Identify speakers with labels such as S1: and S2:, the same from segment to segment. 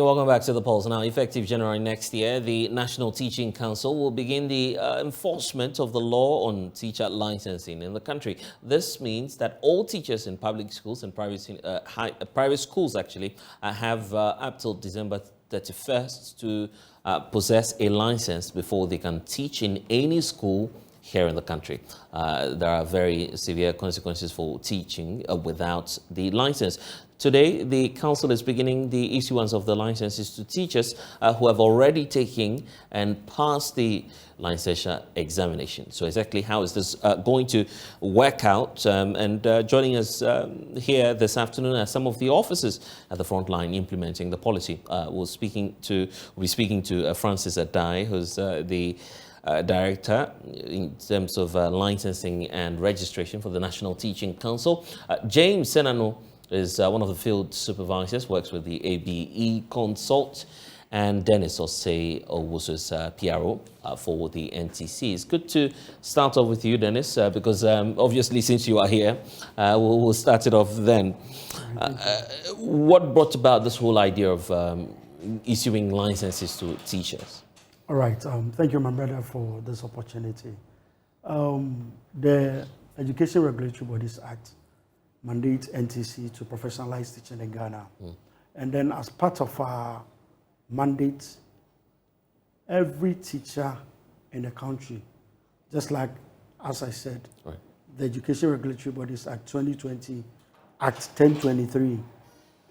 S1: Welcome back to the Pulse. Now, effective January next year, the National Teaching Council will begin the enforcement of the law on teacher licensing in the country. This means that all teachers in public schools and private schools actually have up till December 31st to possess a license before they can teach in any school here in the country. There are very severe consequences for teaching without the license. Today, the council is beginning the issuance of the licenses to teachers who have already taken and passed the licensure examination. So exactly how is this going to work out? Joining us here this afternoon are some of the officers at the front line implementing the policy. We'll be speaking to Francis Adai, who's the Director in terms of licensing and registration for the National Teaching Council. James Senano is one of the field supervisors, works with the ABE Consult, and Dennis Osei Owusu's PRO for the NTC. It's good to start off with you, Dennis, because obviously since you are here, we'll start it off then. What brought about this whole idea of issuing licenses to teachers?
S2: All right. Thank you, my brother, for this opportunity. The Education Regulatory Bodies Act mandates NTC to professionalize teaching in Ghana. And then as part of our mandate, every teacher in the country, just like, as I said, right, the Education Regulatory Bodies Act 2020, Act 1023,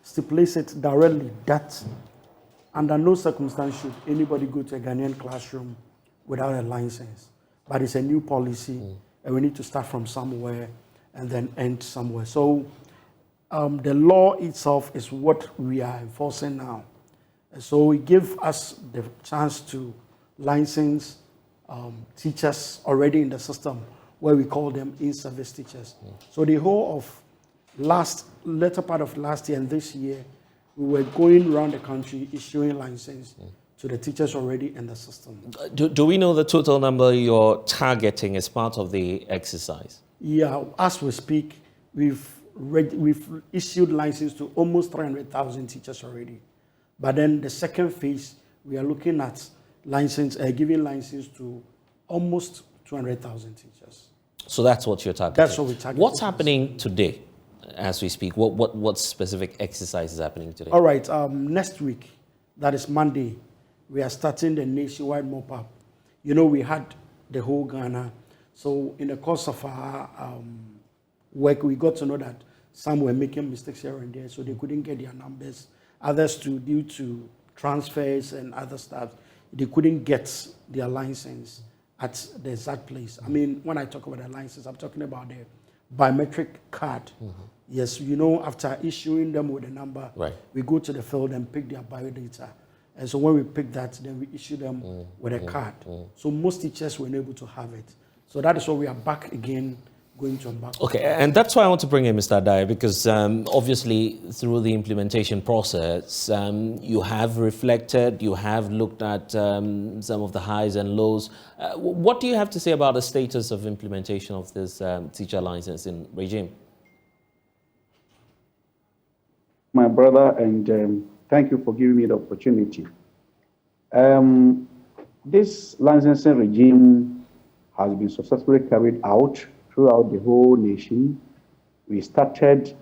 S2: stipulates it directly that under no circumstance should anybody go to a Ghanaian classroom without a license. But it's a new policy, and we need to start from somewhere and then end somewhere. So the law itself is what we are enforcing now. And so it gives us the chance to license teachers already in the system, where we call them in-service teachers. So the whole of latter part of last year and this year, we were going around the country issuing license to the teachers already in the system.
S1: Do we know the total number you're targeting as part of the exercise?
S2: Yeah, as we speak, we've issued license to almost 300,000 teachers already. But then the second phase, we are looking at giving license to almost 200,000 teachers.
S1: So that's what you're targeting?
S2: That's what we're targeting.
S1: What's happening today as we speak? What specific exercise is happening today?
S2: All right, next week, that is Monday, we are starting the nationwide mop-up. You know, we had the whole Ghana. So in the course of our work, we got to know that some were making mistakes here and there, so they couldn't get their numbers. Others, due to transfers and other stuff, they couldn't get their license at the exact place. I mean, when I talk about the license, I'm talking about the biometric card. Yes, you know, after issuing them with a number, right, we go to the field and pick their biodata. And so when we pick that, then we issue them with a card. So most teachers were able to have it. So that is why we are back again, going to embark.
S1: Okay, and that's why I want to bring in Mr. Adai, because obviously through the implementation process, you have reflected, you have looked at some of the highs and lows. What do you have to say about the status of implementation of this teacher licensing regime?
S3: My brother, and thank you for giving me the opportunity. This licensing regime has been successfully carried out throughout the whole nation. We started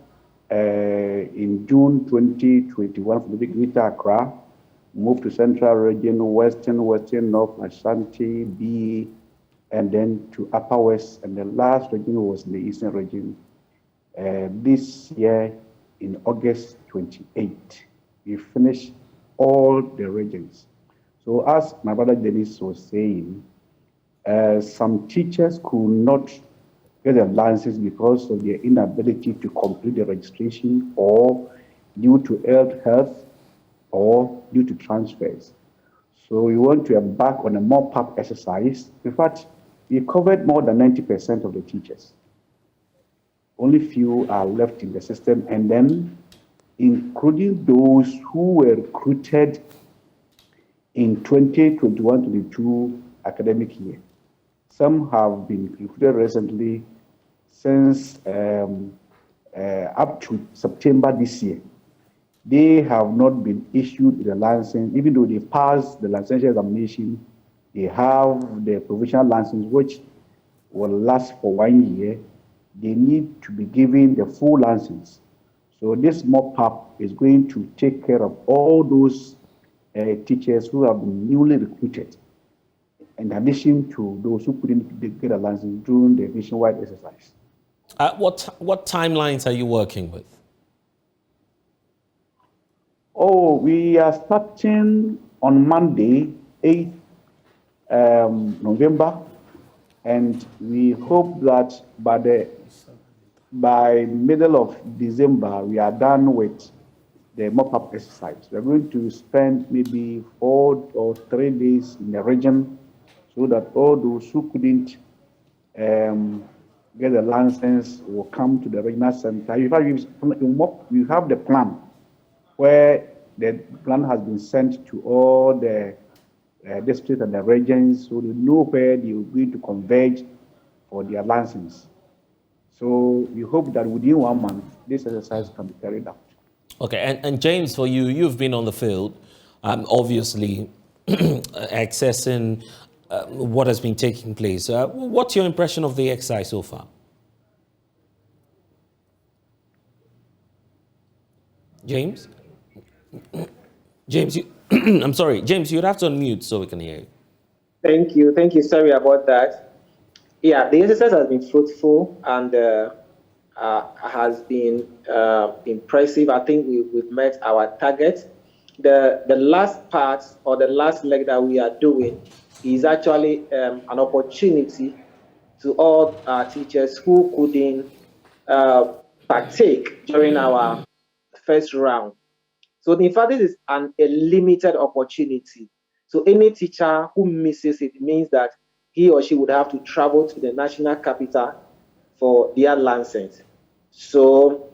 S3: in June 2021 from the Greater Accra, moved to Central Region, Western, North, Ashanti, B, and then to Upper West, and the last region was the Eastern Region. This year, in August 28, we finished all the regions. So as my brother Dennis was saying, some teachers could not get their licenses because of their inability to complete the registration, or due to ill health, or due to transfers. So we want to embark on a mop-up exercise. In fact, we covered more than 90% of the teachers. Only few are left in the system, and then including those who were recruited in 2021-22 academic year. Some have been recruited recently since up to September this year. they have not been issued the license, even though they passed the licensure examination, they have the provisional license, which will last for 1 year. They need to be given the full license. So this mop-up is going to take care of all those teachers who have been newly recruited, in addition to those who couldn't get a license during the nationwide exercise.
S1: What timelines are you working with?
S3: Oh, we are starting on Monday, 8th November, and we hope that by middle of December, we are done with the mop-up exercise. We are going to spend maybe 4 or 3 days in the region so that all those who couldn't get the license will come to the regional center. In fact, we have the plan where the plan has been sent to all the districts and the regions, so they know where they are going to converge for their license. So we hope that within 1 month, this exercise can be carried out.
S1: Okay, and James, for you, you've been on the field, obviously accessing what has been taking place. What's your impression of the exercise so far? James? James, I'm sorry. James, you'd have to unmute so we can hear you.
S4: Thank you. Sorry about that. Yeah, the exercise has been fruitful and has been impressive. I think we've met our target. The last part or the last leg that we are doing is actually an opportunity to all our teachers who couldn't partake during our first round. So in fact, this is a limited opportunity. So any teacher who misses it means that he or she would have to travel to the national capital for their license. So,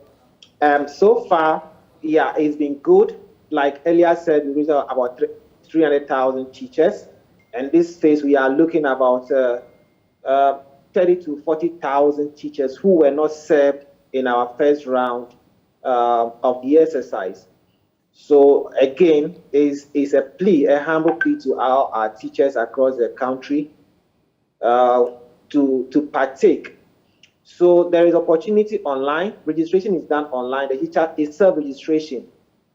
S4: so far, yeah, it's been good. Like earlier said, we reached about 300,000 teachers. And this phase, we are looking about 30 to 40,000 teachers who were not served in our first round of the exercise. So again, is a humble plea to our teachers across the country to partake. So there is opportunity online. Registration is done online. The teacher is self-registration.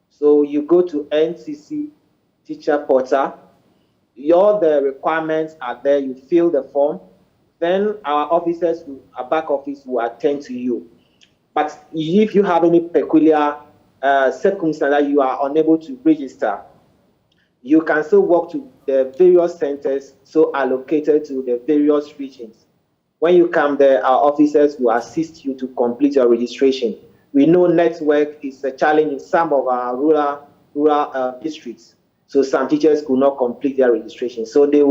S4: So you go to NCC teacher portal. All the requirements are there. You fill the form. Then our officers, our back office, will attend to you. But if you have any peculiar circumstance that you are unable to register, you can still walk to the various centers so allocated to the various regions. When you come there, our officers will assist you to complete your registration. We know network is a challenge in some of our rural districts. So some teachers could not complete their registration. So they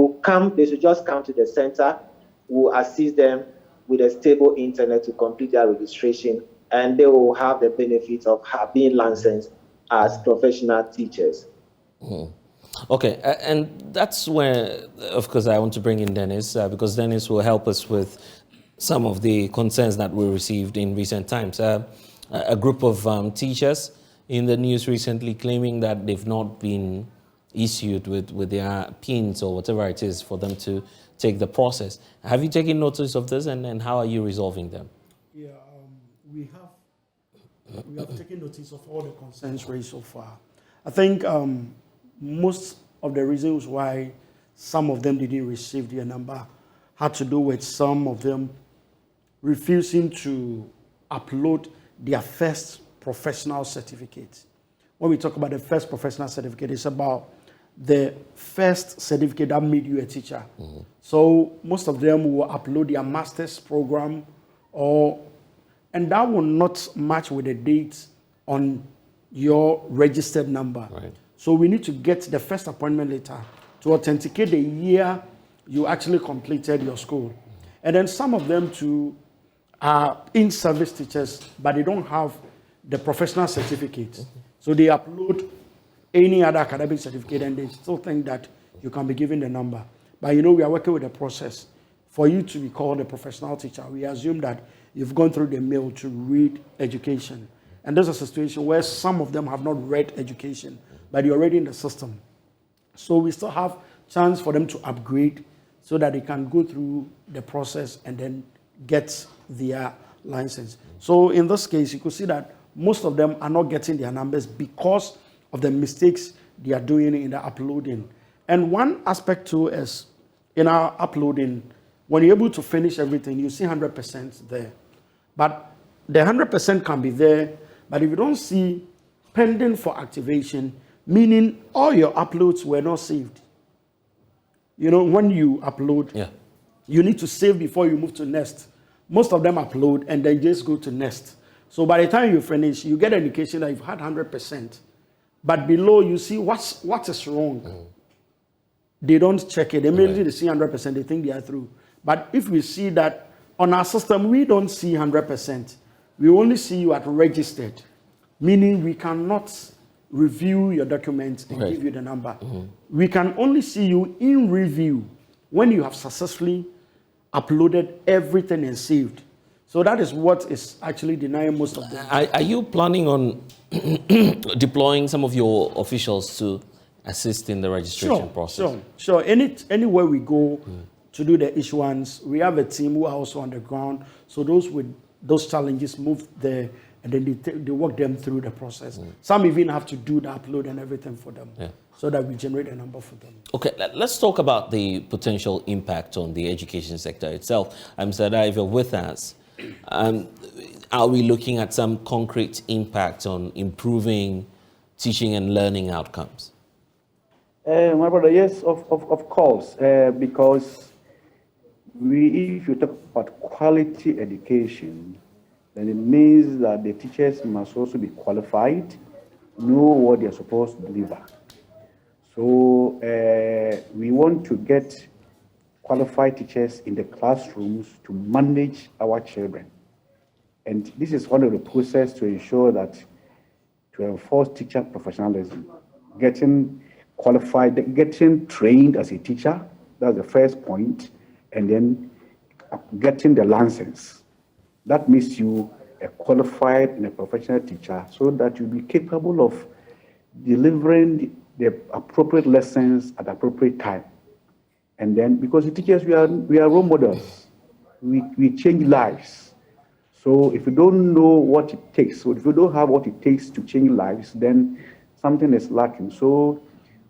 S4: should just come to the center. We'll assist them with a stable internet to complete their registration, and they will have the benefit of being licensed as professional teachers.
S1: Mm. Okay, and that's where, of course, I want to bring in Dennis, because Dennis will help us with some of the concerns that we received in recent times. A group of teachers in the news recently claiming that they've not been issued with their pins or whatever it is for them to take the process. Have you taken notice of this, and how are you resolving them?
S2: Yeah, we have taken notice of all the concerns raised so far. I think most of the reasons why some of them didn't receive their number had to do with some of them refusing to upload their first professional certificate. When we talk about the first professional certificate, it's about the first certificate that made you a teacher. Mm-hmm. So most of them will upload their master's program, and that will not match with the date on your registered number. Right. So we need to get the first appointment letter to authenticate the year you actually completed your school. And then some of them too are in-service teachers, but they don't have the professional certificate. Mm-hmm. So they upload any other academic certificate and they still think that you can be given the number. But we are working with the process. For you to be called a professional teacher, we assume that you've gone through the mill to read education. And there's a situation where some of them have not read education, but they're already in the system. So we still have chance for them to upgrade so that they can go through the process and then get their license. So in this case, you could see that most of them are not getting their numbers because of the mistakes they are doing in the uploading. And one aspect too is in our uploading, when you're able to finish everything, you see 100% there. But the 100% can be there, but if you don't see pending for activation, meaning all your uploads were not saved. You know, when you upload, you need to save before you move to next. Most of them upload and then just go to next. So by the time you finish, you get an indication that you've had 100%. But below, you see what is wrong. They don't check it. Immediately they see 100%, they think they are through. But if we see that on our system, we don't see 100%. We only see you at registered, meaning we cannot review your documents and give you the number. We can only see you in review when you have successfully uploaded everything and saved. So that is what is actually denying most of them.
S1: Are you planning on deploying some of your officials to assist in the registration process?
S2: Sure. Anywhere we go to do the issuance, we have a team who are also on the ground. So those with those challenges move there and then they walk them through the process. Some even have to do the upload and everything for them so that we generate a number for them.
S1: Okay, let's talk about the potential impact on the education sector itself. Sada, if you're with us, are we looking at some concrete impact on improving teaching and learning outcomes?
S3: My brother, yes, of course, because if you talk about quality education, then it means that the teachers must also be qualified, know what they are supposed to deliver. So we want to get qualified teachers in the classrooms to manage our children. And this is one of the processes to ensure that to enforce teacher professionalism, getting qualified, getting trained as a teacher, that's the first point, and then getting the license. That makes you a qualified and a professional teacher so that you'll be capable of delivering the appropriate lessons at the appropriate time. And then, because the teachers, we are role models. We change lives. So if you don't know what it takes, so if you don't have what it takes to change lives, then something is lacking. So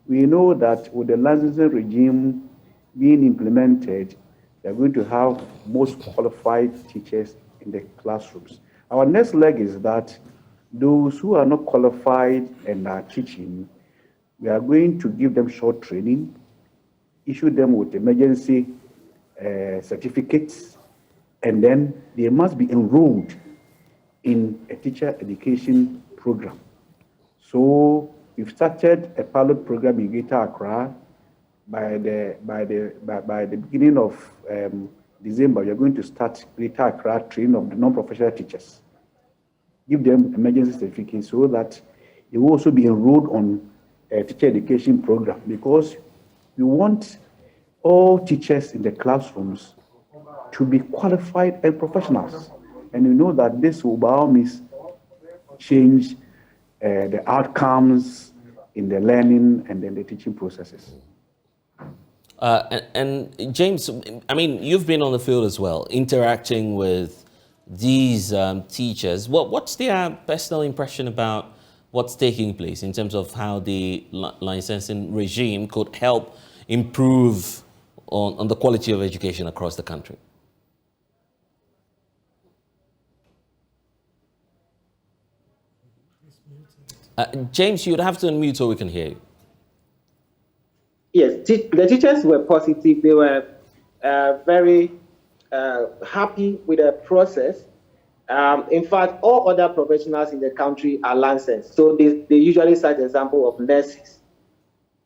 S3: we know that with the licensing regime being implemented, they're going to have most qualified teachers in the classrooms. Our next leg is that those who are not qualified and are teaching, we are going to give them short training, issue them with emergency certificates, and then they must be enrolled in a teacher education program. So we've started a pilot program in Greater Accra. By the beginning of December, we are going to start Greater Accra training of the non-professional teachers. Give them emergency certificates so that they will also be enrolled on a teacher education program, because we want all teachers in the classrooms to be qualified and professionals. And we know that this will by all means change the outcomes in the learning and then the teaching processes.
S1: And James, I mean, you've been on the field as well, interacting with these teachers. What's their personal impression about what's taking place in terms of how the licensing regime could help improve on the quality of education across the country? James, you'd have to unmute so we can hear you.
S4: Yes, the teachers were positive. They were very happy with the process. In fact, all other professionals in the country are licensed. So they usually cite the example of nurses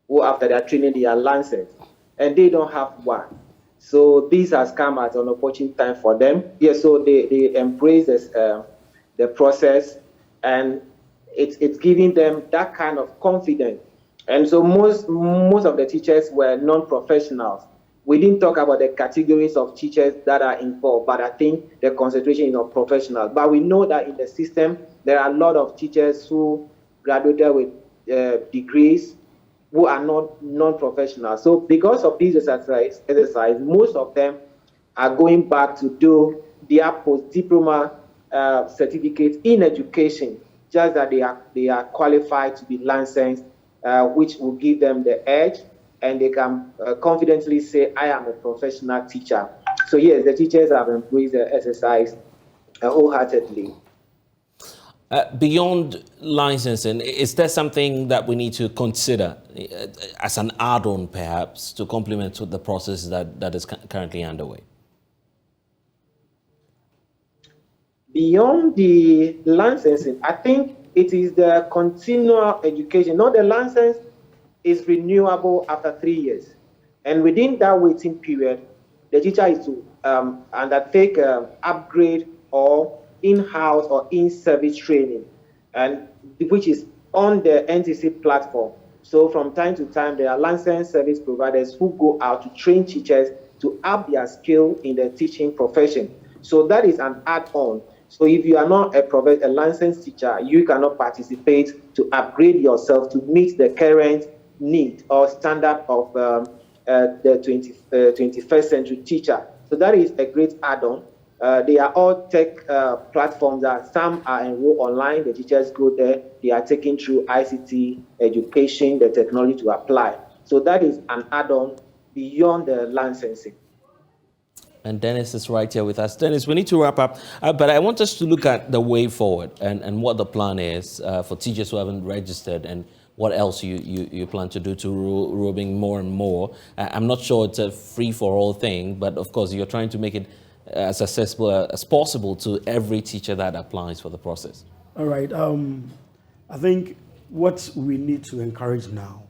S4: who, after their training, they are licensed, and they don't have one. So this has come at an opportune time for them. Yes, so they embrace this, the process, and it's giving them that kind of confidence. And so most of the teachers were non-professionals we didn't talk about the categories of teachers that are involved, but I think the concentration is on professionals. But we know that in the system, there are a lot of teachers who graduated with degrees who are not non-professionals. So because of this exercise, most of them are going back to do their post-diploma certificate in education, just that they are qualified to be licensed, which will give them the edge, and they can confidently say, I am a professional teacher. So yes, the teachers have embraced the exercise wholeheartedly.
S1: Beyond licensing, is there something that we need to consider as an add-on, perhaps, to complement the process that is currently underway?
S4: Beyond the licensing, I think it is the continual education. Now, the license is renewable after 3 years. And within that waiting period, the teacher is to undertake upgrade or in-house or in-service training, and which is on the NTC platform. So from time to time, there are licensed service providers who go out to train teachers to up their skill in the teaching profession. So that is an add-on. So if you are not a licensed teacher, you cannot participate to upgrade yourself to meet the current need or standard of the 21st century teacher. So that is a great add-on. They are all tech platforms that some are enrolled online. The teachers go there. They are taken through ICT education, the technology to apply. So that is an add-on beyond the licensing.
S1: And Dennis is right here with us. Dennis, we need to wrap up, but I want us to look at the way forward and what the plan is for teachers who haven't registered, and what else you plan to do to robbing more and more. I'm not sure it's a free-for-all thing, but of course you're trying to make it as accessible as possible to every teacher that applies for the process.
S2: All right. I think what we need to encourage now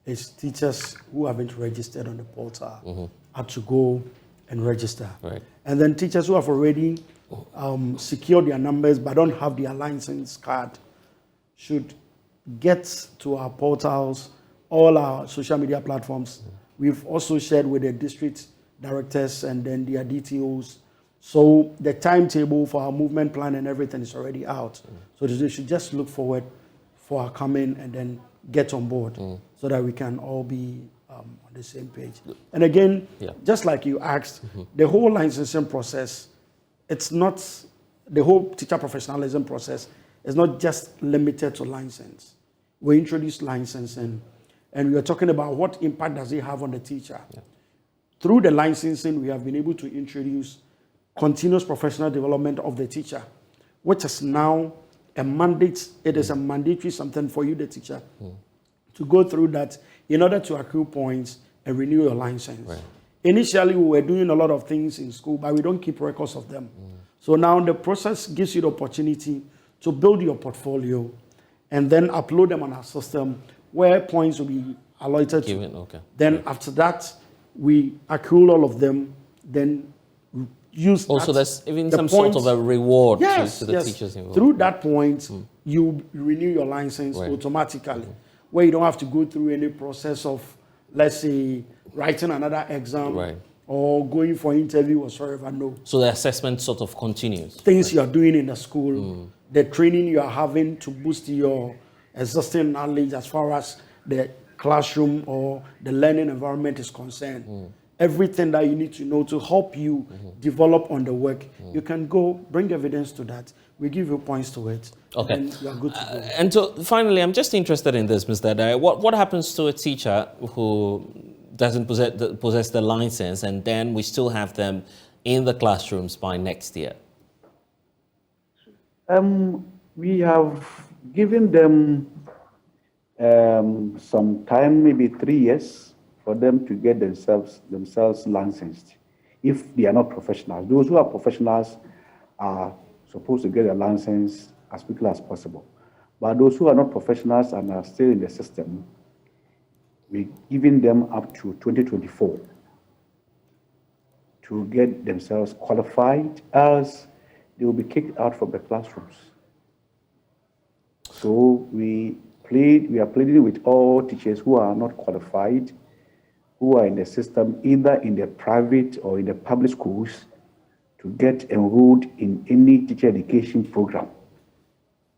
S2: is teachers who haven't registered on the portal are to go and register.
S1: Right.
S2: And then teachers who have already secured their numbers but don't have their license card should get to our portals, all our social media platforms. We've also shared with the district directors and then their DTOs. So the timetable for our movement plan and everything is already out. So they should just look forward for our coming and then get on board so that we can all be on the same page. And again, just like you asked, the whole licensing process, it's not, the whole teacher professionalism process is not just limited to license. We introduced licensing, and we are talking about what impact does it have on the teacher. Through the licensing, we have been able to introduce continuous professional development of the teacher, which is now a mandate. It is a mandatory something for you, the teacher, to go through that in order to accrue points and renew your license. Right. Initially, we were doing a lot of things in school, but we don't keep records of them. So now the process gives you the opportunity to build your portfolio and then upload them on our system where points will be allotted to. Then after that, we accrue all of them, then use
S1: also there's even some points, sort of a reward to the teachers involved.
S2: Through that point, you renew your license automatically, where you don't have to go through any process of, let's say, writing another exam or going for interview or whatever. No.
S1: So the assessment sort of continues.
S2: Things you're doing in the school, the training you are having to boost your existing knowledge as far as the classroom or the learning environment is concerned. Everything that you need to know to help you develop on the work, you can go bring evidence to that. We give you points to it.
S1: Okay.
S2: And you are good to go.
S1: And so finally, I'm just interested in this, Mr. Dai. What happens to a teacher who doesn't possess the license, and then we still have them in the classrooms by next year?
S3: We have given them some time, maybe 3 years, for them to get themselves licensed, if they are not professionals. Those who are professionals are supposed to get a license as quickly as possible. But those who are not professionals and are still in the system, we're giving them up to 2024 to get themselves qualified, as they will be kicked out from the classrooms. So we are pleading with all teachers who are not qualified, who are in the system, either in the private or in the public schools, to get enrolled in any teacher education program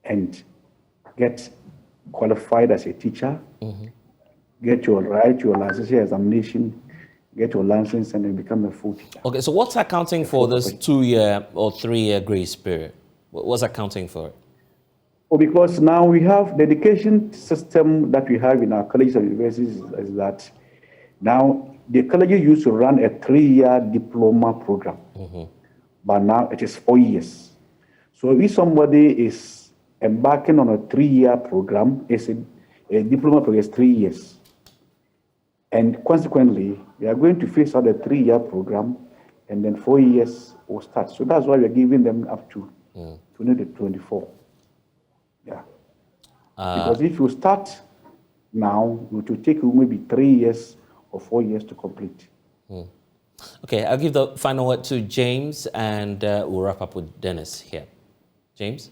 S3: and get qualified as a teacher, get your licensure examination, get your license, and then become a full teacher.
S1: Okay, so what's accounting for this 2-year or 3-year grace period? What's accounting for it?
S3: Well, because now we have the education system that we have in our colleges and universities is that now the colleges used to run a 3-year diploma program, but now it is 4 years. So if somebody is embarking on a 3-year program, it's a diploma program is 3 years. And consequently, we are going to face out a 3-year program, and then 4 years will start. So that's why we are giving them up to 2024. Yeah. Because if you start now, it will take you maybe 3 years or 4 years to complete.
S1: Okay, I'll give the final word to James, and we'll wrap up with Dennis here. James?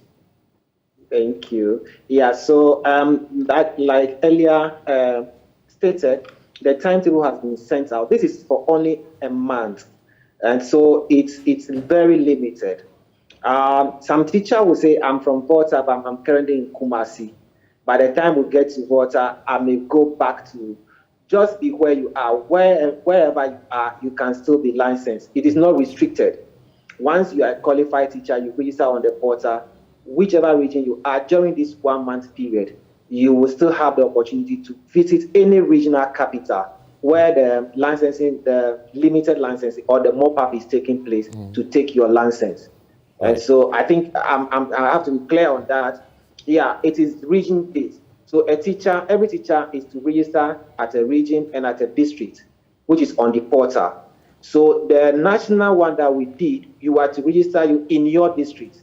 S4: Thank you. Yeah, so that, like earlier stated, the timetable has been sent out. This is for only a month, and so it's very limited. Some teacher will say, I'm from Volta, but I'm currently in Kumasi. By the time we get to Volta, I may go back to just be where you are. Wherever you are, you can still be licensed. It is not restricted. Once you are a qualified teacher, you register on the portal, whichever region you are during this 1 month period, you will still have the opportunity to visit any regional capital where the licensing, the limited licensing or the mop-up is taking place to take your license. And so I think I have to be clear on that. Yeah, it is region-based. So every teacher is to register at a region and at a district, which is on the portal. So the national one that we did, you are to register you in your district.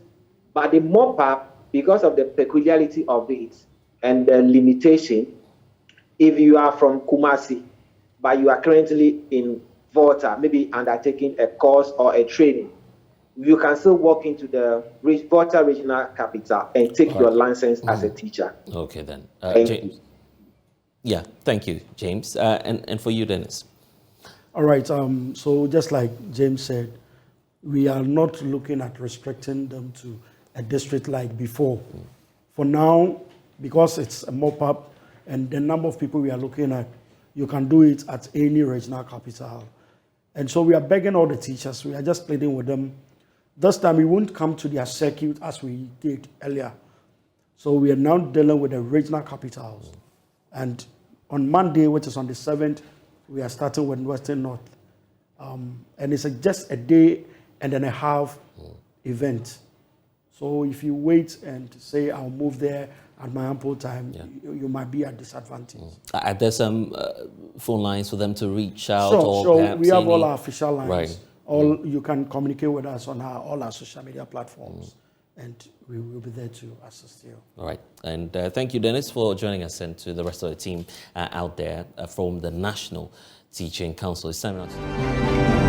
S4: But the mop-up, because of the peculiarity of it and the limitation, if you are from Kumasi, but you are currently in Volta, maybe undertaking a course or a training, you can still walk into the Volta regional capital and take your license as a teacher.
S1: Okay, then.
S4: Thank
S1: James.
S4: you.
S1: Yeah, thank you, James. And for you, Dennis.
S2: All right, so just like James said, we are not looking at restricting them to a district like before. For now, because it's a mop-up and the number of people we are looking at, you can do it at any regional capital. And so we are begging all the teachers, we are just pleading with them. This time we won't come to their circuit as we did earlier. So we are now dealing with the regional capitals. And on Monday, which is on the 7th, we are starting with Western North. And it's just a day and then a half event. So if you wait and say, I'll move there at my ample time, you might be at disadvantage.
S1: Are there some phone lines for them to reach out?
S2: Sure, we have all our official lines.
S1: Right.
S2: You can communicate with us on all our social media platforms, and we will be there to assist you.
S1: All right. And thank you, Dennis, for joining us, and to the rest of the team out there from the National Teaching Council. It's time now to